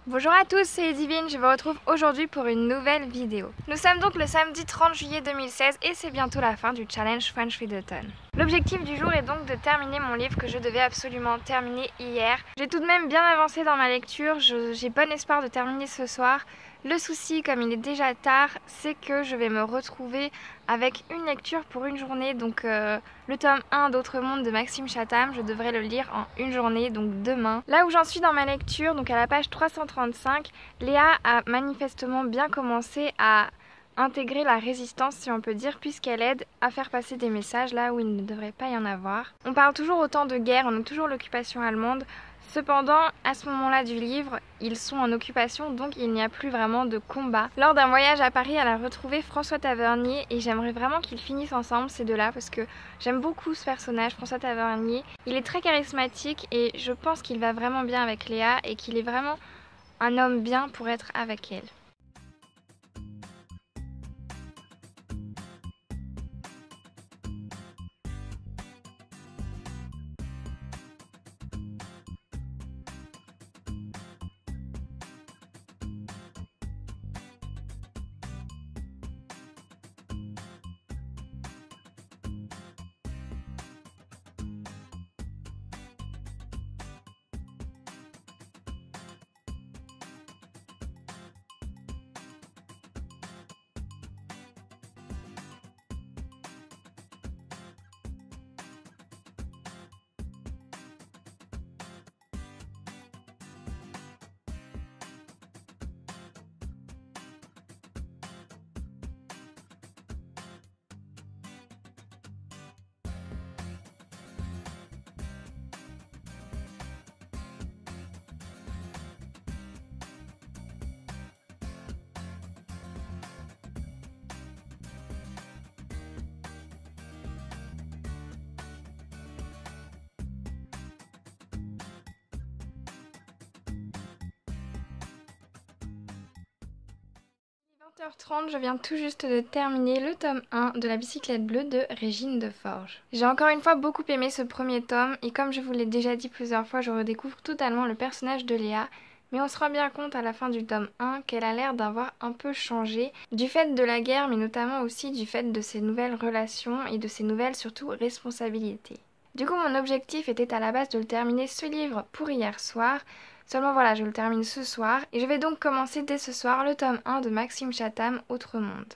Bonjour à tous, c'est Divine, je vous retrouve aujourd'hui pour une nouvelle vidéo. Nous sommes donc le samedi 30 juillet 2016 et c'est bientôt la fin du challenge French Readathon. L'objectif du jour est donc de terminer mon livre que je devais absolument terminer hier. J'ai tout de même bien avancé dans ma lecture, j'ai bon espoir de terminer ce soir. Le souci, comme il est déjà tard, c'est que je vais me retrouver avec une lecture pour une journée. Donc le tome 1 d'Autre Monde de Maxime Chatham, je devrais le lire en une journée, donc demain. Là où j'en suis dans ma lecture, donc à la page 335, Léa a manifestement bien commencé à intégrer la résistance, si on peut dire, puisqu'elle aide à faire passer des messages là où il ne devrait pas y en avoir. On parle toujours autant de guerre, on a toujours l'occupation allemande. Cependant, à ce moment-là du livre, ils sont en occupation, donc il n'y a plus vraiment de combat. Lors d'un voyage à Paris, elle a retrouvé François Tavernier et j'aimerais vraiment qu'ils finissent ensemble ces deux-là parce que j'aime beaucoup ce personnage, François Tavernier. Il est très charismatique et je pense qu'il va vraiment bien avec Léa et qu'il est vraiment un homme bien pour être avec elle. À 20h30, je viens tout juste de terminer le tome 1 de La bicyclette bleue de Régine Deforge. J'ai encore une fois beaucoup aimé ce premier tome et comme je vous l'ai déjà dit plusieurs fois, je redécouvre totalement le personnage de Léa. Mais on se rend bien compte à la fin du tome 1 qu'elle a l'air d'avoir un peu changé du fait de la guerre mais notamment aussi du fait de ses nouvelles relations et de ses nouvelles surtout responsabilités. Du coup mon objectif était à la base de le terminer ce livre pour hier soir. Seulement voilà, je le termine ce soir et je vais donc commencer dès ce soir le tome 1 de Maxime Chatham, Autre Monde.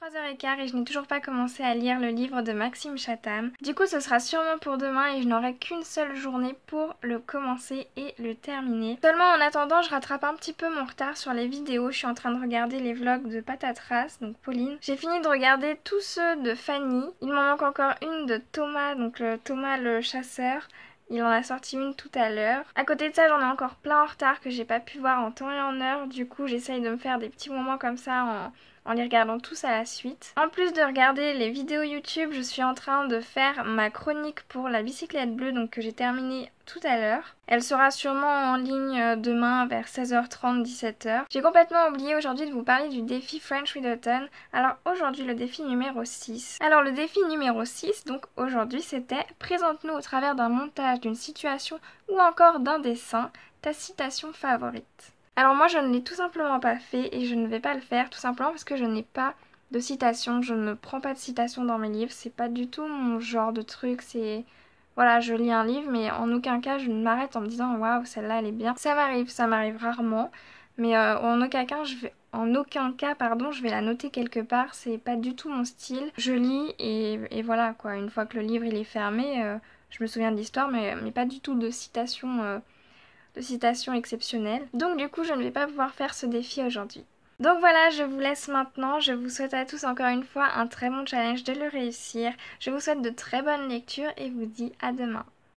23h15 et je n'ai toujours pas commencé à lire le livre de Maxime Chatham. Du coup ce sera sûrement pour demain et je n'aurai qu'une seule journée pour le commencer et le terminer. Seulement en attendant je rattrape un petit peu mon retard sur les vidéos. Je suis en train de regarder les vlogs de Patatras, donc Pauline. J'ai fini de regarder tous ceux de Fanny. Il m'en manque encore une de Thomas, donc Thomas le chasseur. Il en a sorti une tout à l'heure. À côté de ça, j'en ai encore plein en retard que j'ai pas pu voir en temps et en heure. Du coup, j'essaye de me faire des petits moments comme ça en les regardant tous à la suite. En plus de regarder les vidéos YouTube, je suis en train de faire ma chronique pour La bicyclette bleue, donc que j'ai terminée tout à l'heure. Elle sera sûrement en ligne demain vers 16h30, 17h. J'ai complètement oublié aujourd'hui de vous parler du défi French Readathon. Alors aujourd'hui le défi numéro 6. Alors le défi numéro 6, donc aujourd'hui c'était « Présente-nous au travers d'un montage, d'une situation ou encore d'un dessin ta citation favorite ». Alors moi je ne l'ai tout simplement pas fait et je ne vais pas le faire tout simplement parce que je n'ai pas de citation, je ne prends pas de citation dans mes livres, c'est pas du tout mon genre de truc, c'est... Voilà, je lis un livre mais en aucun cas je ne m'arrête en me disant waouh celle-là elle est bien. Ça m'arrive rarement, mais en aucun cas je vais la noter quelque part, c'est pas du tout mon style. Je lis et voilà quoi, une fois que le livre il est fermé, je me souviens de l'histoire mais pas du tout de citation exceptionnelles. Donc du coup je ne vais pas pouvoir faire ce défi aujourd'hui. Donc voilà, je vous laisse maintenant. Je vous souhaite à tous encore une fois un très bon challenge de le réussir. Je vous souhaite de très bonnes lectures et vous dis à demain.